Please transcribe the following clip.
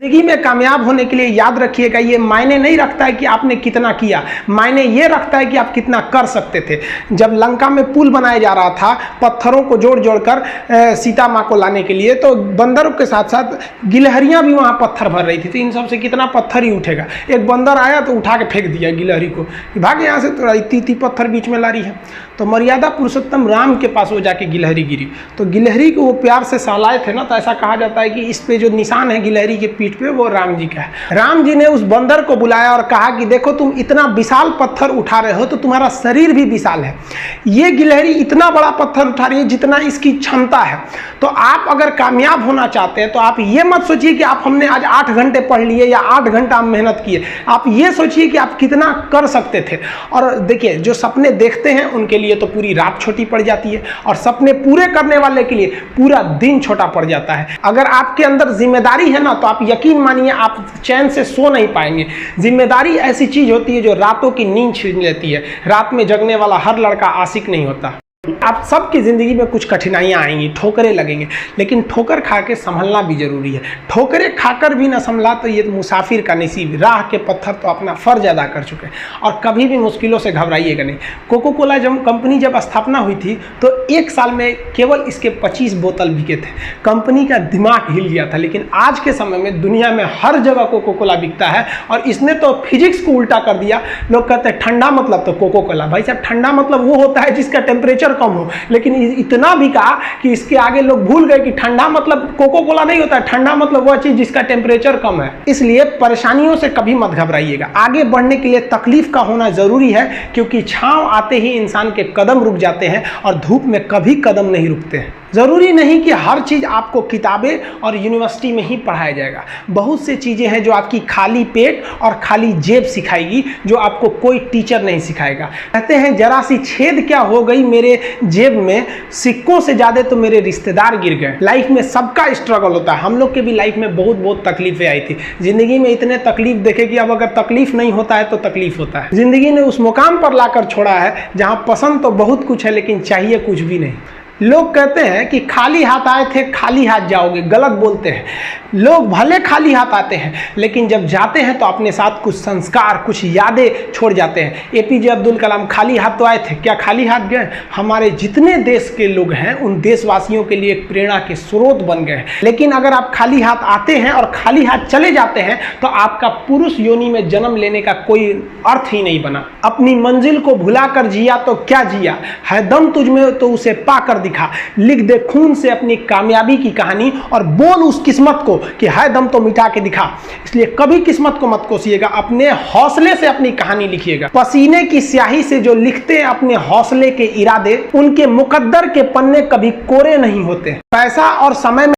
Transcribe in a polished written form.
जिंदगी में कामयाब होने के लिए याद रखिएगा, ये मायने नहीं रखता है कि आपने कितना किया, मायने ये रखता है कि आप कितना कर सकते थे। जब लंका में पुल बनाया जा रहा था पत्थरों को जोड़ जोड़कर सीता माँ को लाने के लिए, तो बंदरों के साथ साथ गिलहरियाँ भी वहाँ पत्थर भर रही थी। तो इन सब से कितना पत्थर ही उठेगा। एक बंदर आया तो उठा के फेंक दिया गिलहरी को, भाग यहाँ से, तो इतनी पत्थर बीच में ला रही है। तो मर्यादा पुरुषोत्तम राम के पास वो जाके गिलहरी गिरी, तो गिलहरी को वो प्यार से सहलाए थे ना, तो ऐसा कहा जाता है कि इस पे जो निशान है गिलहरी के पीठ पे, वो राम जी का है। राम जी ने उस बंदर को बुलाया और कहा कि देखो तुम इतना विशाल पत्थर उठा रहे हो तो तुम्हारा शरीर भी विशाल है, ये गिलहरी इतना बड़ा पत्थर उठा रही है जितना इसकी क्षमता है। तो आप अगर कामयाब होना चाहते हैं तो आप ये मत सोचिए कि आप हमने आज 8 घंटे पढ़ लिए या 8 घंटा मेहनत किए, आप ये सोचिए कि आप कितना कर सकते थे। और देखिए, जो सपने देखते हैं उनके लिए तो पूरी रात छोटी पड़ जाती है, और सपने पूरे करने वाले के लिए पूरा दिन छोटा पड़ जाता है। अगर आपके अंदर जिम्मेदारी है ना, तो आप यकीन मानिए आप चैन से सो नहीं पाएंगे। जिम्मेदारी ऐसी चीज होती है जो रातों की नींद छीन लेती है। रात में जगने वाला हर लड़का आशिक नहीं होता। आप सबकी ज़िंदगी में कुछ कठिनाइयाँ आएंगी, ठोकरें लगेंगे, लेकिन ठोकर खा के संभलना भी जरूरी है। ठोकरें खाकर भी ना संभला तो ये तो मुसाफिर का नसीब। राह के पत्थर तो अपना फर्ज अदा कर चुके हैं, और कभी भी मुश्किलों से घबराइएगा नहीं। कोको कोला कंपनी जब स्थापना हुई थी तो 1 साल में केवल इसके 25 बोतल बिके थे। कंपनी का दिमाग हिल गया था। लेकिन आज के समय में दुनिया में हर जगह कोको कोला बिकता है, और इसने तो फिजिक्स को उल्टा कर दिया। लोग कहते हैं ठंडा मतलब तो कोको कोला। भाई साहब, ठंडा मतलब वो होता है जिसका टेम्परेचर कम हो, लेकिन इतना भी कहा कि इसके आगे लोग भूल गए कि ठंडा मतलब कोको कोला नहीं होता है, ठंडा मतलब वह चीज जिसका टेम्परेचर कम है। इसलिए परेशानियों से कभी मत घबराइएगा। आगे बढ़ने के लिए तकलीफ का होना जरूरी है, क्योंकि छांव आते ही इंसान के कदम रुक जाते हैं और धूप में कभी कदम नहीं रुकते हैं। जरूरी नहीं कि हर चीज आपको किताबें और यूनिवर्सिटी में ही पढ़ाया जाएगा। बहुत से चीजें हैं जो आपकी खाली पेट और खाली जेब सिखाएगी, जो आपको कोई टीचर नहीं सिखाएगा। कहते हैं जरा सी छेद क्या हो गई मेरे जेब में, सिक्कों से ज्यादा तो मेरे रिश्तेदार गिर गए। लाइफ में सबका स्ट्रगल होता है। हम लोग के भी लाइफ में बहुत तकलीफें आई थी। जिंदगी में इतने तकलीफ देखे कि अब अगर तकलीफ नहीं होता है तो तकलीफ होता है। जिंदगी ने उस मुकाम पर लाकर छोड़ा है जहां पसंद तो बहुत कुछ है, लेकिन चाहिए कुछ भी नहीं। लोग कहते हैं कि खाली हाथ आए थे खाली हाथ जाओगे, गलत बोलते हैं। लोग भले खाली हाथ आते हैं, लेकिन जब जाते हैं तो अपने साथ कुछ संस्कार, कुछ यादें छोड़ जाते हैं। एपीजे अब्दुल कलाम खाली हाथ तो आए थे, क्या खाली हाथ गए? हमारे जितने देश के लोग हैं उन देशवासियों के लिए एक प्रेरणा के स्रोत बन गए हैं। लेकिन अगर आप खाली हाथ आते हैं और खाली हाथ चले जाते हैं तो आपका पुरुष योनि में जन्म लेने का कोई अर्थ ही नहीं बना। अपनी मंजिल को भुलाकर जिया तो क्या जिया, है दम तुझ में तो उसे पाकर दिखा। लिख दे खून से अपनी कामयाबी की कहानी, और बोल उस किस्मत को कि है दम तो मिटा के दिखा। इसलिए कभी किस्मत को मत कोसिएगा, अपने हौसले से अपनी कहानी लिखिएगा। पसीने की स्याही से जो लिखते हैं अपने हौसले के इरादे, उनके मुकद्दर के पन्ने कभी कोरे नहीं होते। पैसा और समय में